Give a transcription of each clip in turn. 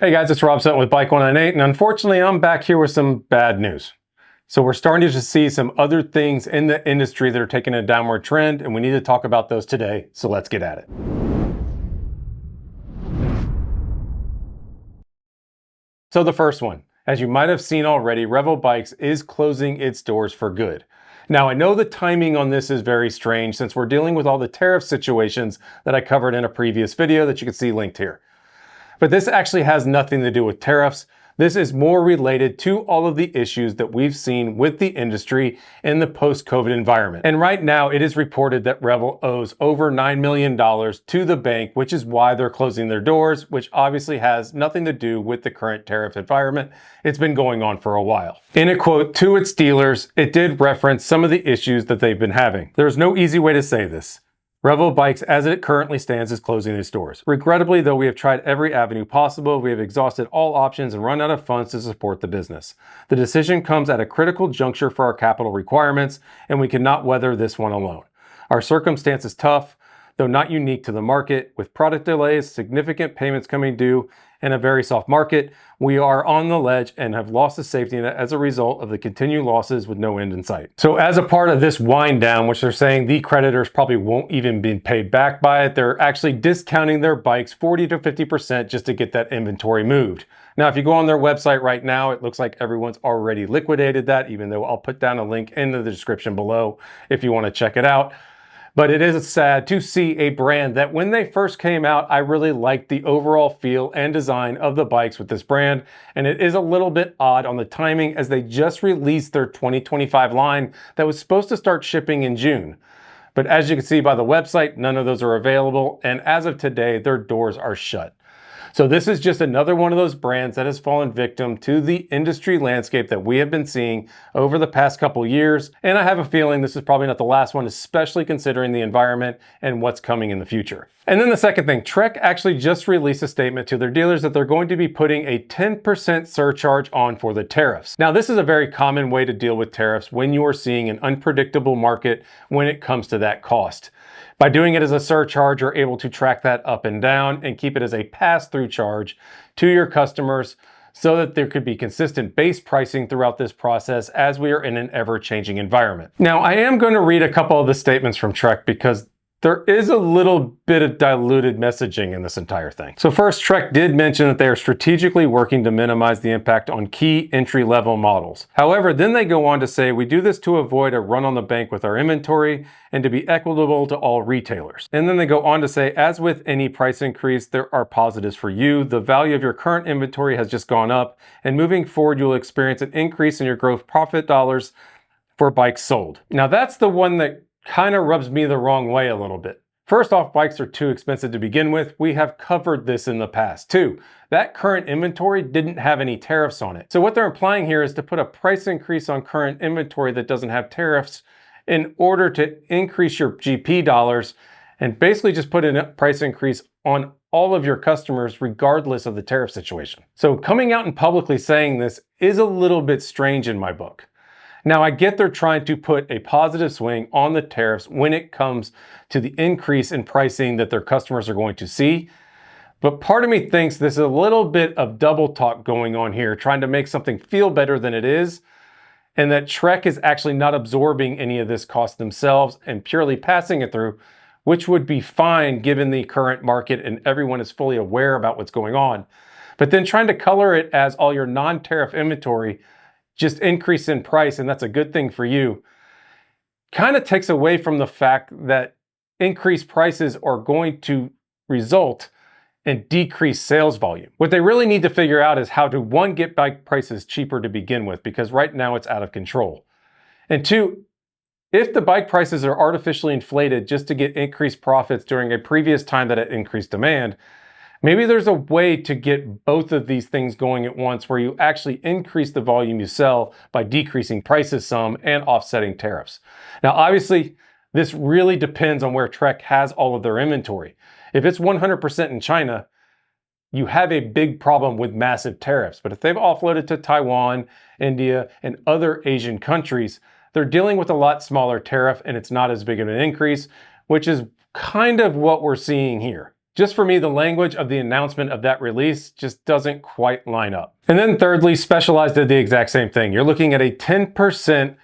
Hey guys, it's Rob Sutton with Bike 198, and unfortunately I'm back here with some bad news. So we're starting to see some other things in the industry that are taking a downward trend, and we need to talk about those today, so let's get at it. So the first one, as you might have seen already, Revel Bikes is closing its doors for good. Now I know the timing on this is very strange since we're dealing with all the tariff situations that I covered in a previous video that you can see linked here. But this actually has nothing to do with tariffs. This is more related to all of the issues that we've seen with the industry in the post-COVID environment. And right now it is reported that Revel owes over $9 million to the bank, which is why they're closing their doors, which obviously has nothing to do with the current tariff environment. It's been going on for a while. In a quote to its dealers, it did reference some of the issues that they've been having. There's no easy way to say this. Revel Bikes, as it currently stands, is closing its doors. Regrettably, though we have tried every avenue possible, we have exhausted all options and run out of funds to support the business. The decision comes at a critical juncture for our capital requirements, and we cannot weather this one alone. Our circumstance is tough, though not unique to the market. With product delays, significant payments coming due, and a very soft market, we are on the ledge and have lost the safety net as a result of the continued losses with no end in sight. So as a part of this wind down, which they're saying the creditors probably won't even be paid back by it, they're actually discounting their bikes 40 to 50% just to get that inventory moved. Now, if you go on their website right now, it looks like everyone's already liquidated that, even though I'll put down a link in the description below if you want to check it out. But it is sad to see a brand that when they first came out, I really liked the overall feel and design of the bikes with this brand. And it is a little bit odd on the timing as they just released their 2025 line that was supposed to start shipping in June. But as you can see by the website, none of those are available. And as of today, their doors are shut. So this is just another one of those brands that has fallen victim to the industry landscape that we have been seeing over the past couple years. And I have a feeling this is probably not the last one, especially considering the environment and what's coming in the future. And then the second thing, Trek actually just released a statement to their dealers that they're going to be putting a 10% surcharge on for the tariffs. Now, this is a very common way to deal with tariffs when you are seeing an unpredictable market when it comes to that cost. By doing it as a surcharge, you're able to track that up and down and keep it as a pass-through charge to your customers so that there could be consistent base pricing throughout this process as we are in an ever-changing environment. Now, I am going to read a couple of the statements from Trek because there is a little bit of diluted messaging in this entire thing. So first, Trek did mention that they are strategically working to minimize the impact on key entry-level models. However, then they go on to say, we do this to avoid a run on the bank with our inventory and to be equitable to all retailers. And then they go on to say, as with any price increase, there are positives for you. The value of your current inventory has just gone up, and moving forward, you'll experience an increase in your gross profit dollars for bikes sold. Now that's the one that kind of rubs me the wrong way a little bit. First off, bikes are too expensive to begin with. We have covered this in the past. Two, that current inventory didn't have any tariffs on it. So what they're implying here is to put a price increase on current inventory that doesn't have tariffs in order to increase your GP dollars and basically just put in a price increase on all of your customers regardless of the tariff situation. So coming out and publicly saying this is a little bit strange in my book. Now, I get they're trying to put a positive swing on the tariffs when it comes to the increase in pricing that their customers are going to see. But part of me thinks there's a little bit of double talk going on here, trying to make something feel better than it is, and that Trek is actually not absorbing any of this cost themselves and purely passing it through, which would be fine given the current market and everyone is fully aware about what's going on. But then trying to color it as all your non-tariff inventory just increase in price, and that's a good thing for you, kind of takes away from the fact that increased prices are going to result in decreased sales volume. What they really need to figure out is how to, one, get bike prices cheaper to begin with, because right now it's out of control. And two, if the bike prices are artificially inflated just to get increased profits during a previous time that it increased demand, maybe there's a way to get both of these things going at once where you actually increase the volume you sell by decreasing prices some and offsetting tariffs. Now, obviously, this really depends on where Trek has all of their inventory. If it's 100% in China, you have a big problem with massive tariffs. But if they've offloaded to Taiwan, India, and other Asian countries, they're dealing with a lot smaller tariff and it's not as big of an increase, which is kind of what we're seeing here. Just for me, the language of the announcement of that release just doesn't quite line up. And then thirdly, Specialized did the exact same thing. You're looking at a 10%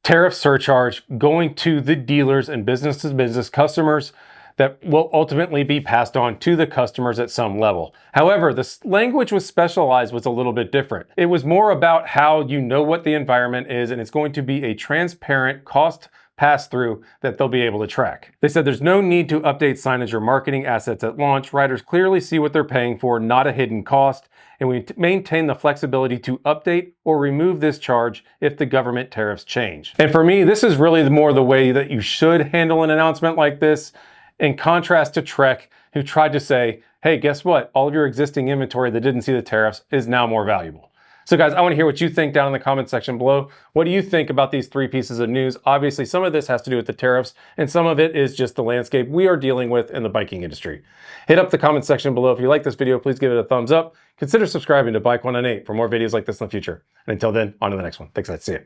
tariff surcharge going to the dealers and business-to-business customers that will ultimately be passed on to the customers at some level. However, the language with Specialized was a little bit different. It was more about how you know what the environment is, and it's going to be a transparent cost pass-through that they'll be able to track. They said there's no need to update signage or marketing assets at launch. Riders clearly see what they're paying for, not a hidden cost, and we maintain the flexibility to update or remove this charge if the government tariffs change. And for me, this is really more the way that you should handle an announcement like this, in contrast to Trek, who tried to say, hey, guess what? All of your existing inventory that didn't see the tariffs is now more valuable. So guys, I want to hear what you think down in the comment section below. What do you think about these three pieces of news? Obviously, some of this has to do with the tariffs, and some of it is just the landscape we are dealing with in the biking industry. Hit up the comment section below. If you like this video, please give it a thumbs up. Consider subscribing to Bike 198 for more videos like this in the future. And until then, on to the next one. Thanks, guys. See ya.